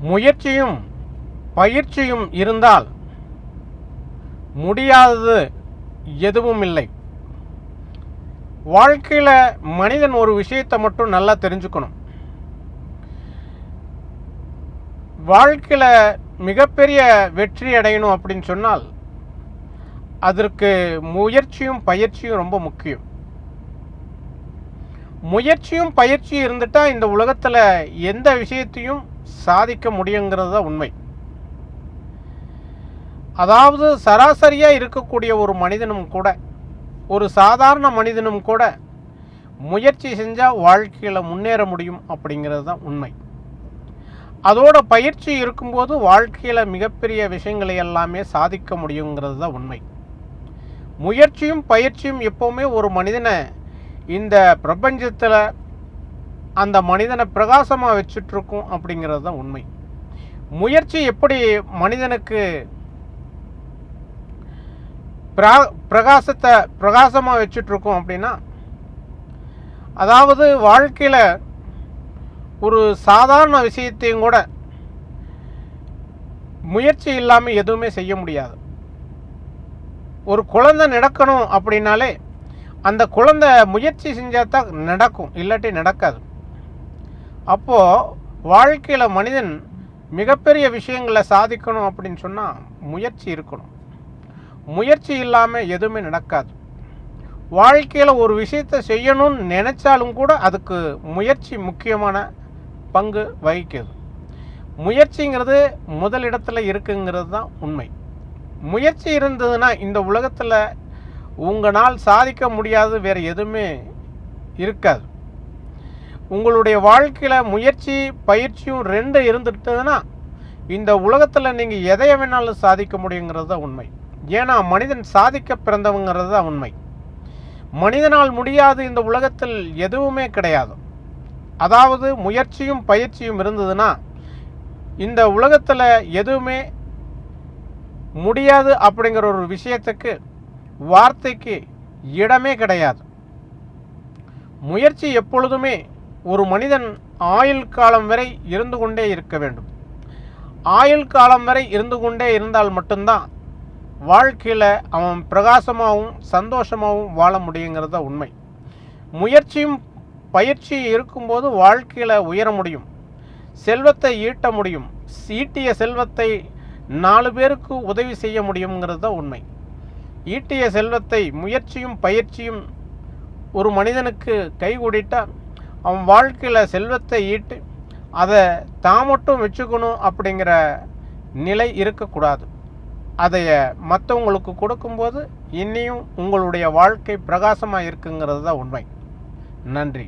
முயற்சியும் பயிற்சியும் இருந்தால் முடியாதது எதுவும் இல்லை. வாழ்க்கையில் மனிதன் ஒரு விஷயத்தை மட்டும் நல்லா தெரிஞ்சுக்கணும். வாழ்க்கையில் மிகப்பெரிய வெற்றி அடையணும் அப்படின்னு சொன்னால் அதற்கு முயற்சியும் பயிற்சியும் ரொம்ப முக்கியம். முயற்சியும் பயிற்சியும் இருந்துட்டால் இந்த உலகத்தில் எந்த விஷயத்தையும் சாதிக்க முடியுங்கிறது தான் உண்மை. அதாவது சராசரியாக இருக்கக்கூடிய ஒரு மனிதனும் கூட, ஒரு சாதாரண மனிதனும் கூட முயற்சி செஞ்சால் வாழ்க்கையில் முன்னேற முடியும் அப்படிங்கிறது தான் உண்மை. அதோட பயிற்சி இருக்கும்போது வாழ்க்கையில் மிகப்பெரிய விஷயங்களை எல்லாமே சாதிக்க முடியுங்கிறது தான் உண்மை. முயற்சியும் பயிற்சியும் எப்போவுமே ஒரு மனிதனை இந்த பிரபஞ்சத்தில் அந்த மனிதனை பிரகாசமாக வச்சுட்ருக்கும் அப்படிங்கிறது தான் உண்மை. முயற்சி எப்படி மனிதனுக்கு பிரகாசமாக வச்சுட்ருக்கோம் அப்படின்னா, அதாவது வாழ்க்கையில் ஒரு சாதாரண விஷயத்தையும் கூட முயற்சி இல்லாமல் எதுவுமே செய்ய முடியாது. ஒரு குழந்தை நடக்கணும் அப்படின்னாலே அந்த குழந்தை முயற்சி செஞ்சால் தான் நடக்கும், இல்லாட்டி நடக்காது. அப்போது வாழ்க்கையில் மனிதன் மிகப்பெரிய விஷயங்களை சாதிக்கணும் அப்படின்னு சொன்னால் முயற்சி இருக்கணும். முயற்சி இல்லாமல் எதுவுமே நடக்காது. வாழ்க்கையில் ஒரு விஷயத்தை செய்யணும்னு நினச்சாலும் கூட அதுக்கு முயற்சி முக்கியமான பங்கு வகிக்குது. முயற்சிங்கிறது முதலிடத்தில் இருக்குங்கிறது தான் உண்மை. முயற்சி இருந்ததுன்னா இந்த உலகத்தில் உங்களால் சாதிக்க முடியாது வேறு எதுவுமே இருக்காது. உங்களுடைய வாழ்க்கையில் முயற்சி பயிற்சியும் ரெண்டு இருந்துட்டதுன்னா இந்த உலகத்தில் நீங்கள் எதை வேணாலும் சாதிக்க முடியுங்கிறது தான் உண்மை. ஏன்னா மனிதன் சாதிக்க பிறந்தவங்கிறது தான் உண்மை. மனிதனால் முடியாது இந்த உலகத்தில் எதுவுமே கிடையாது. அதாவது முயற்சியும் பயிற்சியும் இருந்ததுன்னா இந்த உலகத்தில் எதுவுமே முடியாது அப்படிங்கிற ஒரு விஷயத்துக்கு வார்த்தைக்கு இடமே கிடையாது. முயற்சி எப்பொழுதுமே ஒரு மனிதன் ஆயுள் காலம் வரை இருந்து கொண்டே இருக்க வேண்டும். ஆயுள் காலம் வரை இருந்து கொண்டே இருந்தால் மட்டும்தான் வாழ்க்கையில் அவன் பிரகாசமாகவும் சந்தோஷமாகவும் வாழ முடியுங்கிறத உண்மை. முயற்சியும் பயிற்சியும் இருக்கும்போது வாழ்க்கையில் உயர முடியும், செல்வத்தை ஈட்ட முடியும், ஈட்டிய செல்வத்தை 4 பேருக்கு உதவி செய்ய முடியுங்கிறது தான் உண்மை. ஈட்டிய செல்வத்தை முயற்சியும் பயிற்சியும் ஒரு மனிதனுக்கு கைகூடிட்டால் அவன் வாழ்க்கையில் செல்வத்தை ஈட்டு அதை தான் மட்டும் வச்சுக்கணும் அப்படிங்கிற நிலை இருக்கக்கூடாது. அதைய மற்றவங்களுக்கு கொடுக்கும்போது இன்னியும் உங்களுடைய வாழ்க்கை பிரகாசமாக இருக்குங்கிறது தான் உண்மை. நன்றி.